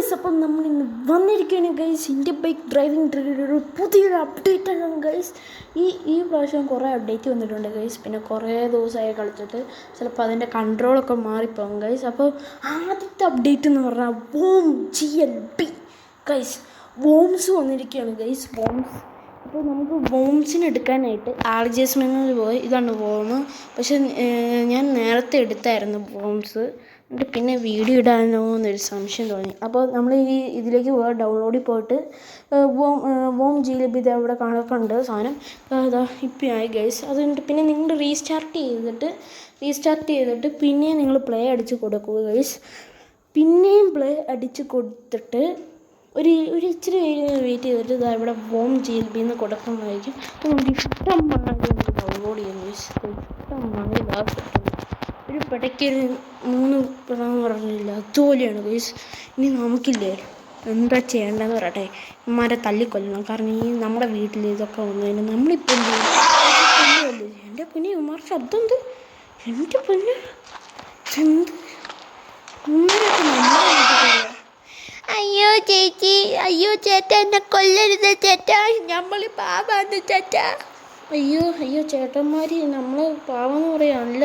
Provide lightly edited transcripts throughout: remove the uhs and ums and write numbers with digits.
Guys, അപ്പം നമ്മൾ ഇന്ന് വന്നിരിക്കുകയാണ് ഗൈസ് ഇന്ത്യ ബൈക്ക് ഡ്രൈവിംഗ് ഒരു പുതിയൊരു അപ്ഡേറ്റ് ആണ് ഗൈസ്. ഈ പ്രാവശ്യം കുറേ അപ്ഡേറ്റ് വന്നിട്ടുണ്ട് ഗൈസ്. പിന്നെ കുറേ ദിവസമായി കളിച്ചിട്ട് ചിലപ്പോൾ അതിൻ്റെ കൺട്രോളൊക്കെ മാറിപ്പോകും ഗൈസ്. അപ്പോൾ ആദ്യത്തെ അപ്ഡേറ്റ് എന്ന് പറഞ്ഞാൽ വോം GLB ഗൈസ്. വോംസ് വന്നിരിക്കുകയാണ് ഗൈസ്, വോംസ്. അപ്പോൾ നമുക്ക് വോംസിന് എടുക്കാനായിട്ട് ആർജസ്മെൻറ്റിൽ പോയി. ഇതാണ് വോം. പക്ഷെ ഞാൻ നേരത്തെ എടുത്തായിരുന്നു വോംസ്. എന്നിട്ട് പിന്നെ വീഡിയോ ഇടാനോ എന്നൊരു സംശയം തോന്നി. അപ്പോൾ നമ്മൾ ഇതിലേക്ക് ഡൗൺലോഡിൽ പോയിട്ട് വോം GLB ഇത് അവിടെ കാണുന്നുണ്ട് സാധനം. അതാ ഇപ്പം ആയി ഗൈസ്. അത് കഴിഞ്ഞിട്ട് പിന്നെ നിങ്ങൾ റീസ്റ്റാർട്ട് ചെയ്തിട്ട് പിന്നെയും നിങ്ങൾ പ്ലേ അടിച്ച് കൊടുക്കുക ഗൈസ്. പിന്നെയും പ്ലേ അടിച്ച് കൊടുത്തിട്ട് ഒരു ഇച്ചിരി വെയിറ്റ് ചെയ്തിട്ട് ഇതാ ഇവിടെ വോം GLB എന്ന് കൊടുക്കുന്നതായിരിക്കും. അപ്പോൾ നമുക്ക് ഇഷ്ടം മാതിരി നമുക്ക് ഡൗൺലോഡ് ചെയ്യാം ഗൈസ്. ഇഷ്ടം മാതിരി ഒരു പെടയ്ക്കൊരു 3 പെടാന്ന് പറഞ്ഞില്ല, അതുപോലെയാണ് ഗൈസ്. ഇനി നമുക്കില്ലേ എന്താ ചെയ്യേണ്ടതെന്ന് പറയട്ടെ. ഇമ്മാരെ തല്ലിക്കൊല്ലണം. കാരണം നമ്മുടെ വീട്ടിൽ ഇതൊക്കെ വന്നതിന് നമ്മളിപ്പോൾ എൻ്റെ പൊന്നെ ഇമ്മാർ ശബ്ദം എന്ത്, എൻ്റെ പൊന്നെ എന്ത് അയ്യോ ചേച്ചി, അയ്യോ ചേട്ടാ, എന്നെ കൊല്ലരുത് ചേട്ടാ, നമ്മൾ പാവാണ് ചേട്ടാ. അയ്യോ ചേട്ടന്മാർ നമ്മൾ പാവെന്ന് പറയാനല്ല.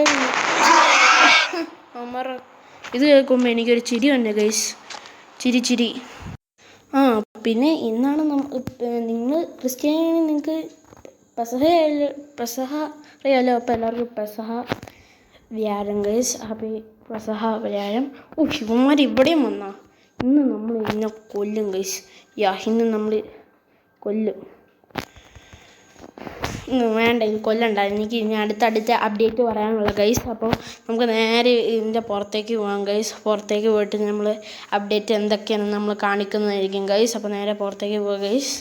അമ്മ ഇത് കേൾക്കുമ്പോൾ എനിക്കൊരു ചിരി തന്നെ ഗൈസ്, ചിരി. പിന്നെ ഇന്നാണ് നിങ്ങൾ ക്രിസ്ത്യാനി, നിങ്ങൾക്ക് പെസഹ അറിയാലോ. അപ്പോൾ എല്ലാവർക്കും പെസഹ വ്യാഴം ഗൈസ്. അപ്പോൾ പെസഹ വ്യാഴം. ഇവന്മാർ ഇവിടെയും വന്നാ ഇന്ന് നമ്മൾ ഇന്നെ കൊല്ലും ഗൈസ്. ഇന്ന് നമ്മൾ കൊല്ലും. വേണ്ട, ഇനി കൊല്ലണ്ട. എനിക്ക് ഇനി അടുത്ത അപ്ഡേറ്റ് പറയാനുള്ള ഗൈസ്. അപ്പോൾ നമുക്ക് നേരെ ഇതിൻ്റെ പുറത്തേക്ക് പോകാം ഗൈസ്. പുറത്തേക്ക് പോയിട്ട് നമ്മൾ അപ്ഡേറ്റ് എന്തൊക്കെയാണ് നമ്മൾ കാണിക്കുന്നതായിരിക്കും ഗൈസ്. അപ്പോൾ നേരെ പുറത്തേക്ക് പോകാം ഗൈസ്.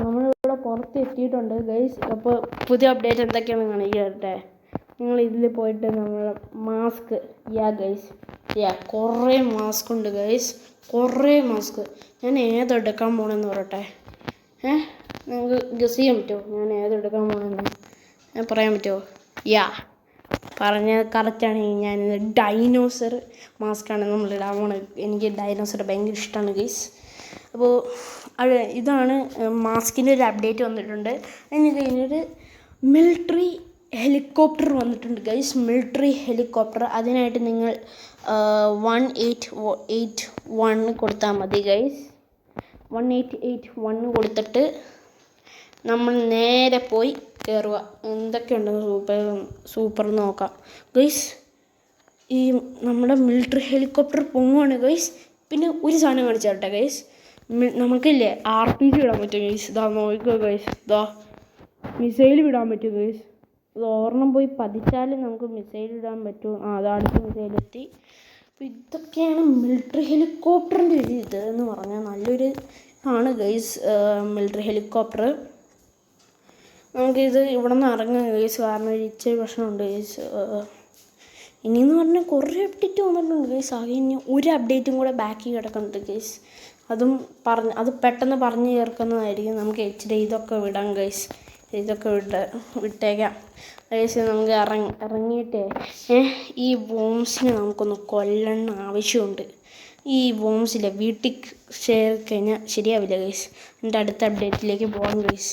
നമ്മളിവിടെ പുറത്ത് എത്തിയിട്ടുണ്ട് ഗൈസ്. അപ്പോൾ പുതിയ അപ്ഡേറ്റ് എന്തൊക്കെയാണ് കാണിക്കട്ടെ. നിങ്ങൾ ഇതിൽ പോയിട്ട് നമ്മൾ മാസ്ക് ഗൈസ്. കുറേ മാസ്ക് ഉണ്ട് ഗൈസ്, കുറേ മാസ്ക്. ഞാൻ ഏതെടുക്കാൻ പോകണമെന്ന് പറയട്ടെ. നിങ്ങൾക്ക് ഗസ് ചെയ്യാൻ പറ്റുമോ ഞാൻ ഏതെടുക്കാൻ പോകണമെന്ന്? ഞാൻ പറയാൻ പറ്റുമോ? പറഞ്ഞത് കറക്റ്റാണ്. ഞാൻ ഡൈനോസർ മാസ്കാണ് നമ്മൾ ഇടാൻ പോണത്. എനിക്ക് ഡൈനോസർ ഭയങ്കര ഇഷ്ടമാണ് ഗൈസ്. അപ്പോൾ ഇതാണ് മാസ്കിൻ്റെ ഒരു അപ്ഡേറ്റ് വന്നിട്ടുണ്ട്. അതിന് കഴിഞ്ഞിട്ട് മിലിറ്ററി ഹെലികോപ്റ്റർ വന്നിട്ടുണ്ട് ഗൈസ്. Military helicopter. അതിനായിട്ട് നിങ്ങൾ 1881 കൊടുത്താൽ മതി ഗൈസ്. 1881 കൊടുത്തിട്ട് നമ്മൾ നേരെ പോയി കയറുക. എന്തൊക്കെയുണ്ടെന്ന് സൂപ്പർ നോക്കാം ഗൈസ്. ഈ നമ്മുടെ മിലിറ്ററി ഹെലികോപ്റ്റർ പൊങ്ങുവാണ് ഗൈസ്. പിന്നെ ഒരു സാധനം കാണിച്ചു തരട്ടെ ഗൈസ്. നമുക്കില്ലേ RPG വിടാൻ പറ്റും ഗൈസ്. ഇതാ നോക്കുക ഗൈസ്. ഇതാ മിസൈൽ വിടാൻ പറ്റും ഗൈസ്. ഇത് ഓർണം പോയി പതിച്ചാലും നമുക്ക് മിസൈൽ ഇടാൻ പറ്റും. അടുത്ത മിസൈൽ എത്തി. അപ്പോൾ ഇതൊക്കെയാണ് മിലിറ്ററി ഹെലികോപ്റ്ററിൻ്റെ ഒരു ഇത് എന്ന് പറഞ്ഞാൽ നല്ലൊരു ആണ് ഗൈസ് മിലിറ്ററി ഹെലികോപ്റ്റർ. നമുക്കിത് ഇവിടെ നിന്ന് ഇറങ്ങാം ഗൈസ്. കാരണം ഒരു ഇച്ചിരി പ്രശ്നമുണ്ട് ഗൈസ്. ഇനിയെന്ന് പറഞ്ഞാൽ കുറേ അപ്ഡേറ്റ് വന്നിട്ടുണ്ട് ഗൈസ്. ആകെ ഇനി ഒരു അപ്ഡേറ്റും കൂടെ ബാക്കി കിടക്കുന്നുണ്ട് ഗൈസ്. അത് പെട്ടെന്ന് പറഞ്ഞു ചേർക്കുന്നതായിരിക്കും. നമുക്ക് ഇതൊക്കെ വിടാം ഗൈസ്. ഇതൊക്കെ വിട്ടേക്കാം ഗൈസ്. നമുക്ക് ഇറങ്ങിയിട്ടേ ഈ വോംസിനെ നമുക്കൊന്ന് കൊല്ലണം ആവശ്യമുണ്ട്. ഈ വോംസിലെ വീട്ടിൽ ഷെയർ കഴിഞ്ഞാൽ ശരിയാവില്ല ഗൈസ്. എൻ്റെ അടുത്ത അപ്ഡേറ്റിലേക്ക് പോകാം ഗൈസ്.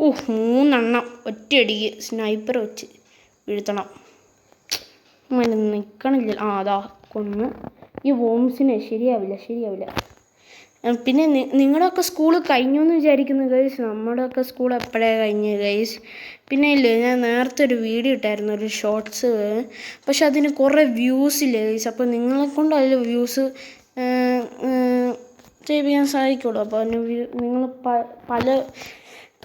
3 ഒറ്റയടിക്ക് സ്നൈപ്പർ വെച്ച് വീഴ്ത്തണം. നിൽക്കണില്ല. അതാ കൊന്ന്. ഈ വോംസിനെ ശരിയാവില്ല. പിന്നെ നിങ്ങളുടെയൊക്കെ സ്കൂൾ കഴിഞ്ഞു എന്ന് വിചാരിക്കുന്നു ഗൈസ്. നമ്മുടെയൊക്കെ സ്കൂൾ എപ്പോഴേ കഴിഞ്ഞു ഗൈസ്. പിന്നെ ഇല്ലേ, ഞാൻ നേരത്തെ ഒരു വീഡിയോ ഇട്ടായിരുന്നു, ഒരു ഷോർട്സ്. പക്ഷെ അതിന് കുറേ വ്യൂസ് ഇല്ല ഗൈസ്. അപ്പോൾ നിങ്ങളെ കൊണ്ട് അതിൽ വ്യൂസ് ചെയ്യിപ്പിക്കാൻ സാധിക്കുള്ളൂ. അപ്പോൾ അതിന് നിങ്ങൾ പല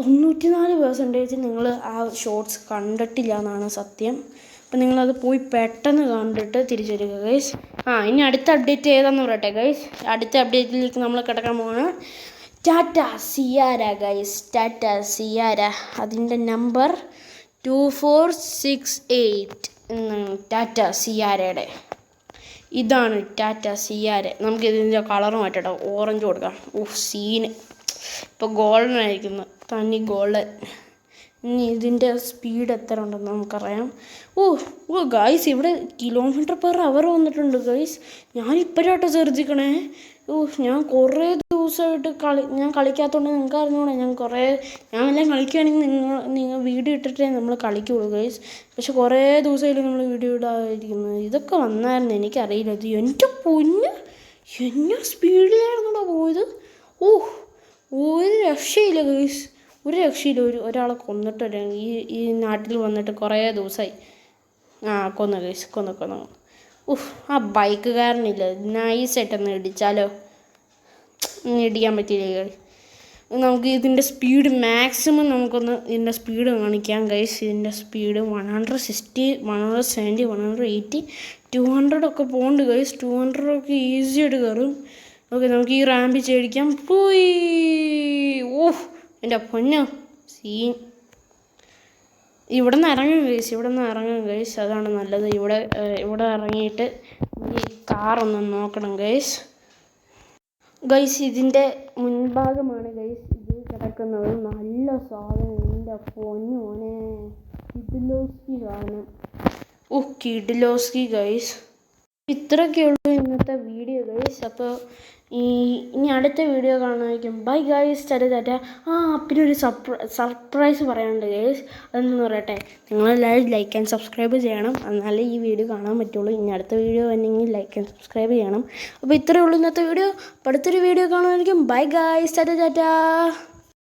94% നിങ്ങൾ ആ ഷോർട്സ് കണ്ടിട്ടില്ല എന്നാണ് സത്യം. അപ്പം നിങ്ങളത് പോയി പെട്ടെന്ന് കണ്ടിട്ട് തിരിച്ചു വരിക ഗൈസ്. ഇനി അടുത്ത അപ്ഡേറ്റ് ഏതാണെന്ന് പറയട്ടെ ഗൈസ്. അടുത്ത അപ്ഡേറ്റിലേക്ക് നമ്മൾ കിടക്കാൻ പോവാണ്. Tata Ciara guys. Tata Ciara. അതിൻ്റെ നമ്പർ 2468 എന്നാണ് ടാറ്റ സിയാരയുടെ. ഇതാണ് ടാറ്റ സിയാര. നമുക്ക് ഇതിൻ്റെ കളർ മാറ്റട്ടോ, ഓറഞ്ച് കൊടുക്കാം. സീന് ഇപ്പോൾ ഗോൾഡൻ ആയിരിക്കുന്നു. തനി ഗോൾഡൻ. ഇനി ഇതിൻ്റെ സ്പീഡ് എത്ര ഉണ്ടെന്ന് നമുക്കറിയാം. ഓ ഓ ഗായ്സ്, ഇവിടെ km/h വന്നിട്ടുണ്ട് ഗായ്സ്. ഞാനിപ്പോഴാട്ടോ ശ്രദ്ധിക്കണേ. ഓ ഞാൻ കുറേ ദിവസമായിട്ട് ഞാൻ കളിക്കാത്തതുകൊണ്ട് നിങ്ങൾക്ക് അറിഞ്ഞൂടെ. ഞാൻ എല്ലാം കളിക്കുകയാണെങ്കിൽ നിങ്ങൾ വീഡിയോ ഇട്ടിട്ടേ നമ്മൾ കളിക്കുള്ളൂ ഗൈസ്. പക്ഷെ കുറേ ദിവസമായിട്ട് നമ്മൾ വീഡിയോ ഇടാതിരിക്കുന്നത്. ഇതൊക്കെ വന്നായിരുന്നു, എനിക്കറിയില്ല. ഇത് എൻ്റെ പൊന്ന്, എന്നാ സ്പീഡിലായിരുന്നോ പോയത്. ഓ ഒരു രക്ഷയില്ല ഗൈസ്, ഒരു രക്ഷയില്ല. ഒരാളെ കൊന്നിട്ട് ഈ നാട്ടിൽ വന്നിട്ട് കുറേ ദിവസമായി. കൊന്നു ഗൈസ്, കൊന്നു. ആ ബൈക്കുകാരനില്ല, നൈസായിട്ടൊന്ന് ഇടിച്ചാലോ. ഇടിക്കാൻ പറ്റിയില്ല. നമുക്ക് ഇതിൻ്റെ സ്പീഡ് മാക്സിമം നമുക്കൊന്ന് ഇതിൻ്റെ സ്പീഡ് കാണിക്കാം ഗൈസ്. ഇതിൻ്റെ സ്പീഡ് 160, 170, 180, 200 ഒക്കെ പോകുന്നുണ്ട് ഗൈസ്. 200 ഒക്കെ ഈസി ആയിട്ട് കയറും. ഓക്കെ, നമുക്ക് ഈ റാമ്പിൽ ചേടിക്കാം. പോയി. എൻ്റെ പൊന്നോ സീൻ. ഇവിടെ നിന്ന് ഇറങ്ങാം ഗൈസ്, അതാണ് നല്ലത്. ഇവിടെ ഇറങ്ങിയിട്ട് ഈ കാറൊന്ന് നോക്കണം ഗൈസ്. ഇതിൻ്റെ മുൻഭാഗമാണ് ഗൈസ് ഇത് കിടക്കുന്നത്. നല്ല സാധനം, എൻ്റെ പൊന്നോനെ, കിഡിലോസ്കി സാധനം. കിഡിലോസ്കി ഗൈസ്. ഇത്രയൊക്കെ ഉള്ളൂ ഇന്നത്തെ വീഡിയോ ഗൈസ്. അപ്പോൾ ഇനി അടുത്ത വീഡിയോ കാണുമായിരിക്കും. Bye guys, Tata. പിന്നെ ഒരു സർപ്രൈസ് പറയാനുണ്ട് ഗൈസ്. അതെന്ന് പറയട്ടെ, നിങ്ങളെല്ലാവരും ലൈക്ക് ആൻഡ് സബ്സ്ക്രൈബ് ചെയ്യണം, എന്നാലേ ഈ വീഡിയോ കാണാൻ പറ്റുള്ളൂ. ഇനി അടുത്ത വീഡിയോ വന്നെങ്കിൽ ലൈക്ക് ആൻഡ് സബ്സ്ക്രൈബ് ചെയ്യണം. അപ്പോൾ ഇത്രയേ ഉള്ളൂ ഇന്നത്തെ വീഡിയോ. അടുത്തൊരു വീഡിയോ കാണുമായിരിക്കും. Bye guys, Tata.